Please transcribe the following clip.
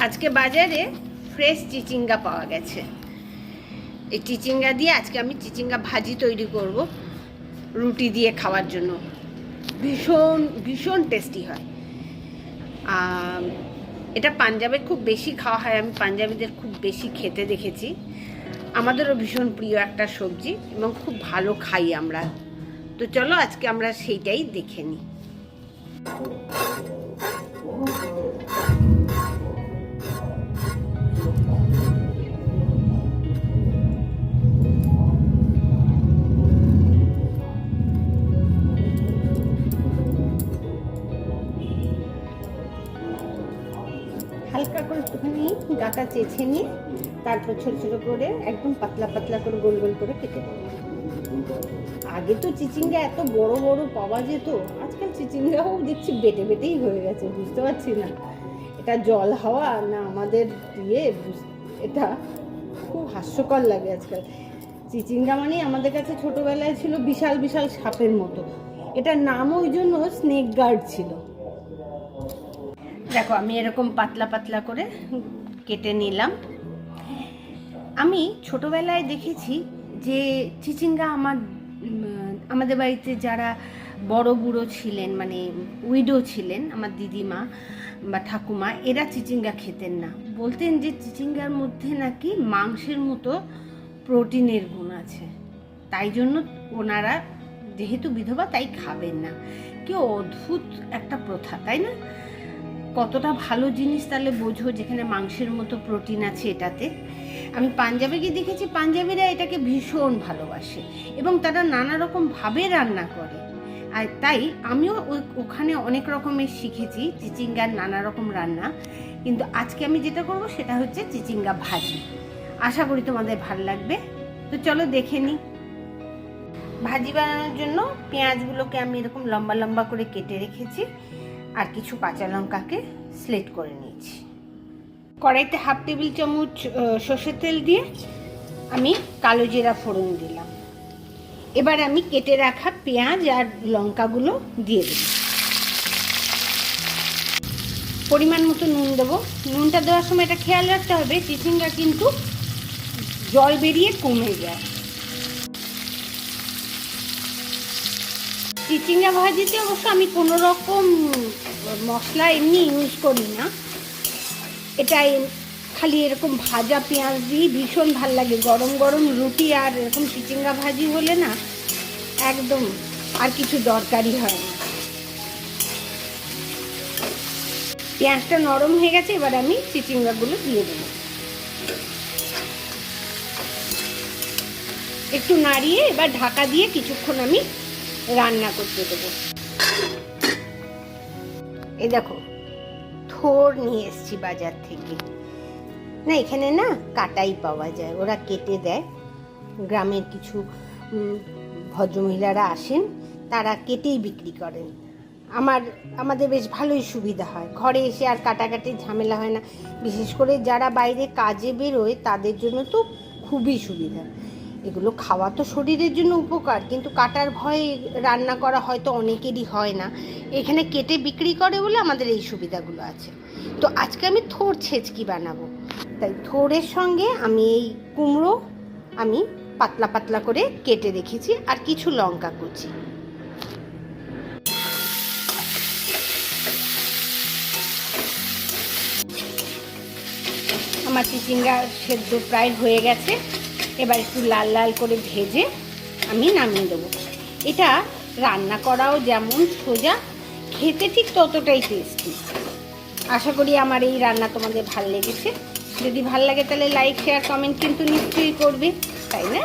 আজকে বাজারে ফ্রেশ চিচিঙ্গা পাওয়া গেছে। এই চিচিঙ্গা দিয়ে আজকে আমি চিচিঙ্গা ভাজি তৈরি করব রুটি দিয়ে খাওয়ার জন্য। ভীষণ ভীষণ টেস্টি হয়। এটা পাঞ্জাবে খুব বেশি খাওয়া হয়, আমি পাঞ্জাবিদের খুব বেশি খেতে দেখেছি। আমাদেরও ভীষণ প্রিয় একটা সবজি এবং খুব ভালো খাই আমরা। তো চলো আজকে আমরা সেইটাই দেখে নিই। হালকা করে একটুখানি গাটা চেঁচে নিয়ে তারপর ছোট ছোট করে একদম পাতলা পাতলা করে গোল গোল করে কেটে দেবো। আগে তো চিচিঙ্গা এত বড় বড় পাওয়া যেত, আজকাল চিচিঙ্গাও দেখছি বেটে বেটেই হয়ে গেছে। বুঝতে পারছি না এটা জল হাওয়া না আমাদের এটা খুব হাস্যকর লাগে আজকাল। চিচিঙ্গা মানে আমাদের কাছে ছোটবেলায় ছিল বিশাল বিশাল সাপের মতো। এটার নাম ওই জন্য স্নেক গার্ড ছিল। দেখো আমি এরকম পাতলা পাতলা করে কেটে নিলাম। আমি ছোটবেলায় দেখেছি যে চিচিঙ্গা আমাদের বাড়িতে যারা বড় বুড়ো ছিলেন, মানে উইডো ছিলেন, আমার দিদিমা বা ঠাকুমা, এরা চিচিঙ্গা খেতেন না। বলতেন যে চিচিঙ্গার মধ্যে নাকি মাংসের মতো প্রোটিনের গুণ আছে, তাই জন্য ওনারা যেহেতু বিধবা তাই খাবেন না। কি অদ্ভুত একটা প্রথা, তাই না? কতটা ভালো জিনিস তাহলে বোঝো, যেখানে মাংসের মতো প্রোটিন আছে এটাতে। আমি পাঞ্জাবে গিয়ে দেখেছি পাঞ্জাবিরা এটাকে ভীষণ ভালোবাসে এবং তারা নানা রকম ভাবে রান্না করে। আর তাই আমিও ওখানে অনেক রকমের শিখেছি চিচিঙ্গার নানা রকম রান্না। কিন্তু আজকে আমি যেটা করব সেটা হচ্ছে চিচিঙ্গা ভাজি। আশা করি তোমাদের ভালো লাগবে। তো চলো দেখে নিই। ভাজি বানানোর জন্য পেঁয়াজগুলোকে আমি এরকম লম্বা লম্বা করে কেটে রেখেছি আর কিছু কাঁচা লঙ্কাকে স্লেট করে নিয়েছি। কড়াইতে 1/2 টেবিল চামচ সর্ষের তেল দিয়ে আমি কালো জিরা ফোড়ন দিলাম। এবার আমি কেটে রাখা পেঁয়াজ আর লঙ্কাগুলো দিয়ে দেব। পরিমাণ মতো নুন দেবো। নুনটা দেওয়ার সময় এটা খেয়াল রাখতে হবে চিচিঙ্গা কিন্তু জল বেরিয়ে কমে যায়। চিচিঙ্গা ভাজিতে অবশ্য আমি কোনো রকম মশলা এমনি ইউজ করি না। এটাই খালি এরকম ভাজা পেঁয়াজ দিয়ে ভীষণ ভাল লাগে। গরম গরম রুটি আর এরকম চিচিঙ্গা ভাজি হলে না একদম আর কিছু দরকারই হয় না। পেঁয়াজটা নরম হয়ে গেছে, এবার আমি চিচিঙ্গাগুলো দিয়ে দেব। একটু নাড়িয়ে এবার ঢাকা দিয়ে কিছুক্ষণ আমি রান্না করতে দেবো। এই দেখো থোড় নিয়ে এসছি বাজার থেকে। না এখানে না কাটাই পাওয়া যায়, ওরা কেটে দেয়। গ্রামের কিছু ভদ্রমহিলারা আসেন, তারা কেটেই বিক্রি করেন। আমাদের বেশ ভালোই সুবিধা হয়, ঘরে এসে আর কাটাকাটির ঝামেলা হয় না। বিশেষ করে যারা বাইরে কাজে বেরোয় তাদের জন্য তো খুবই সুবিধা। এগুলো খাওয়া তো শরীরের জন্য উপকার, কিন্তু কাটার ভয়ে রান্না করা হয়তো অনেকেরই হয় না। এখানে কেটে বিক্রি করে বলে আমাদের এই সুবিধাগুলো আছে। তো আজকে আমি থোড় ছেঁচকি বানাবো, তাই থোড়ের সঙ্গে আমি এই কুমড়ো আমি পাতলা পাতলা করে কেটে রেখেছি আর কিছু লঙ্কা কুচি। আমার চিচিঙ্গা সেদ্ধ প্রায় হয়ে গেছে। এবার একটু লাল লাল করে ভেজে আমি নামিয়ে দেবো। এটা রান্না করাও যেমন সোজা, খেতে ঠিক ততটাই টেস্টি। আশা করি আমার এই রান্না তোমাদের ভালো লেগেছে। যদি ভালো লাগে তাহলে লাইক শেয়ার কমেন্ট কিন্তু নিশ্চয়ই করবে, তাই না?